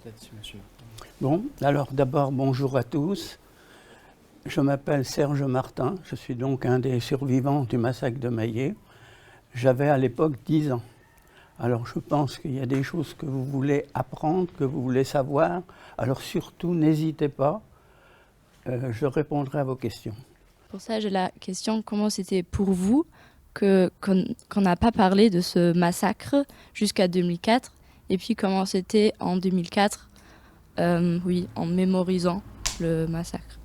peut-être, si monsieur. Bon, alors d'abord, bonjour à tous. Je m'appelle Serge Martin, je suis donc un des survivants du massacre de Maillé. J'avais à l'époque 10 ans. Alors je pense qu'il y a des choses que vous voulez apprendre, que vous voulez savoir. Alors surtout, n'hésitez pas, je répondrai à vos questions. Pour ça, j'ai la question, comment c'était pour vous qu'on n'a pas parlé de ce massacre jusqu'à 2004, et puis comment c'était en 2004, en mémorisant le massacre.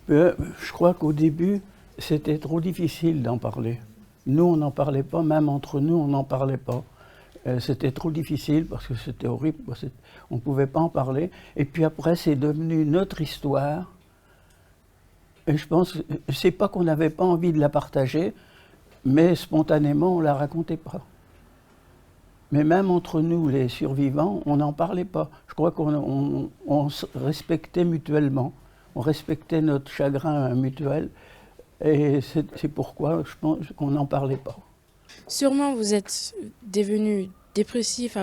Je crois qu'au début, c'était trop difficile d'en parler. Nous, on n'en parlait pas, même entre nous, on n'en parlait pas. C'était trop difficile parce que c'était horrible, on ne pouvait pas en parler. Et puis après, c'est devenu notre histoire. Et je pense, c'est pas qu'on n'avait pas envie de la partager, mais spontanément, on ne la racontait pas. Mais même entre nous, les survivants, on n'en parlait pas. Je crois qu'on se respectait mutuellement. On respectait notre chagrin mutuel. Et c'est pourquoi je pense qu'on n'en parlait pas. Sûrement, vous êtes devenu dépressif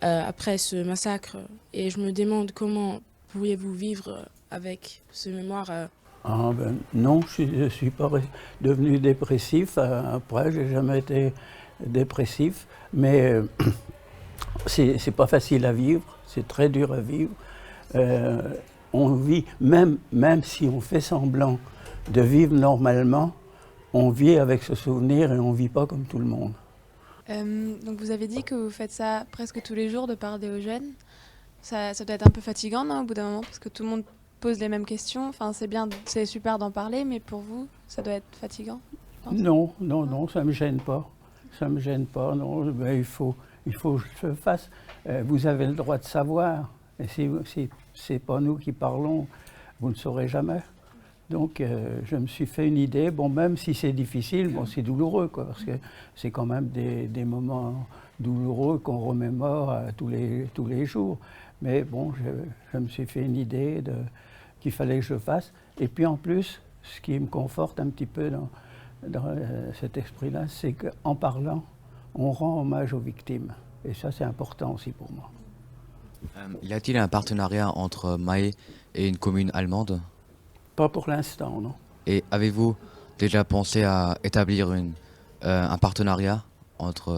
après ce massacre. Et je me demande comment pourriez-vous vivre avec ce mémoire. Non, je ne suis pas devenu dépressif. Après, je n'ai jamais été dépressif. Mais c'est pas facile à vivre. C'est très dur à vivre. On vit, même si on fait semblant de vivre normalement, on vit avec ce souvenir et on ne vit pas comme tout le monde. Donc vous avez dit que vous faites ça presque tous les jours de parler aux jeunes. Ça doit être un peu fatigant, non, au bout d'un moment, parce que tout le monde pose les mêmes questions. Enfin, c'est bien, c'est super d'en parler, mais pour vous, ça doit être fatigant, je pense. Non, ça ne me gêne pas. Ça me gêne pas, non. Ben, il faut que je le fasse. Vous avez le droit de savoir. Et si c'est pas nous qui parlons, vous ne saurez jamais. Donc, je me suis fait une idée. Bon, même si c'est difficile, bon, c'est douloureux, quoi, parce que c'est quand même des moments douloureux qu'on remémore tous les jours. Mais bon, je me suis fait une idée qu'il fallait que je fasse. Et puis en plus, ce qui me conforte un petit peu dans cet esprit-là, c'est qu'en parlant, on rend hommage aux victimes. Et ça, c'est important aussi pour moi. Y a-t-il un partenariat entre Maillé et une commune allemande? Pas pour l'instant, non. Et avez-vous déjà pensé à établir un partenariat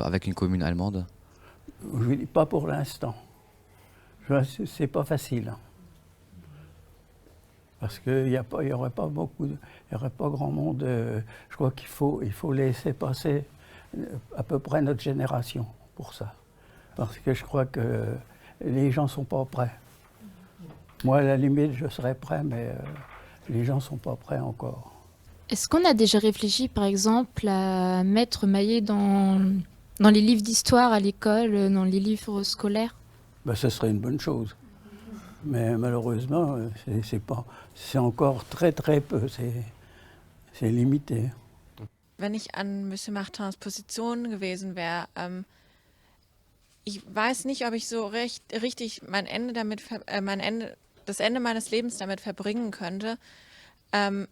avec une commune allemande? Je dis pas pour l'instant. C'est pas facile. Parce qu'il n'y aurait pas grand monde. Je crois qu'il faut laisser passer à peu près notre génération pour ça. Parce que je crois que les gens ne sont pas prêts. Moi, à la limite, je serais prêt, mais les gens ne sont pas prêts encore. Est-ce qu'on a déjà réfléchi, par exemple, à mettre Maillé dans les livres d'histoire à l'école, dans les livres scolaires? Ce serait une bonne chose. Mais malheureusement, c'est encore très très peu, c'est limité. Wenn ich an Monsieur Martins Position gewesen wäre, ich weiß nicht, ob ich so richtig das Ende meines Lebens damit verbringen könnte,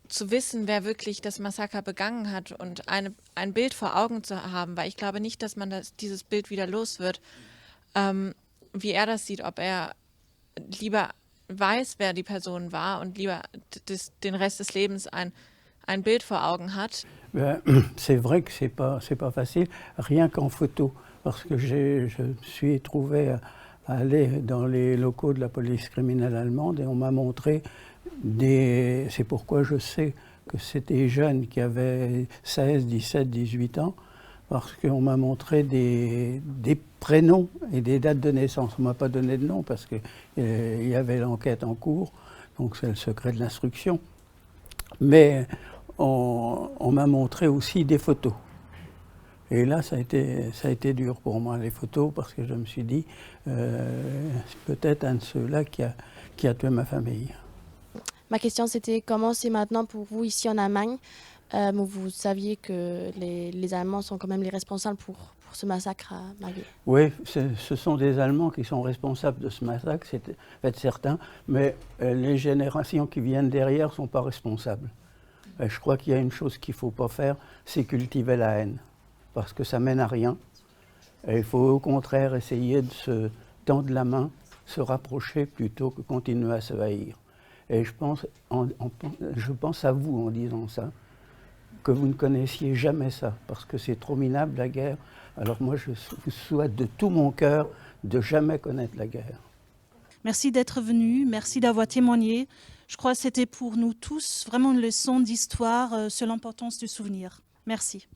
zu wissen, wer wirklich das Massaker begangen hat und ein Bild vor Augen zu haben, weil ich glaube nicht, dass man dieses Bild wieder los wird, wie er das sieht, ob er lieber weiß, wer die Person war und lieber den Rest des Lebens ein Bild vor Augen hat. C'est vrai que c'est pas facile, rien qu'en photo, parce que je me suis trouvé à aller dans les locaux de la police criminelle allemande et on m'a montré c'est pourquoi je sais que c'était jeunes qui avaient 16, 17, 18 ans, parce qu'on m'a montré des prénoms et des dates de naissance. On ne m'a pas donné de nom parce qu'il y avait l'enquête en cours, donc c'est le secret de l'instruction. Mais on m'a montré aussi des photos. Et là, ça a été dur pour moi, les photos, parce que je me suis dit, c'est peut-être un de ceux-là qui a tué ma famille. Ma question, c'était comment c'est maintenant pour vous ici en Allemagne? Vous saviez que les Allemands sont quand même les responsables pour ce massacre à Maillé. Oui, ce sont des Allemands qui sont responsables de ce massacre, c'est en fait certain, mais les générations qui viennent derrière ne sont pas responsables. Je crois qu'il y a une chose qu'il ne faut pas faire, c'est cultiver la haine, parce que ça mène à rien. Et il faut au contraire essayer de se tendre la main se rapprocher plutôt que continuer à se haïr. Et je pense à vous en disant ça, que vous ne connaissiez jamais ça, parce que c'est trop minable la guerre. Alors moi, je vous souhaite de tout mon cœur de jamais connaître la guerre. Merci d'être venu, merci d'avoir témoigné. Je crois que c'était pour nous tous vraiment une leçon d'histoire sur l'importance du souvenir. Merci.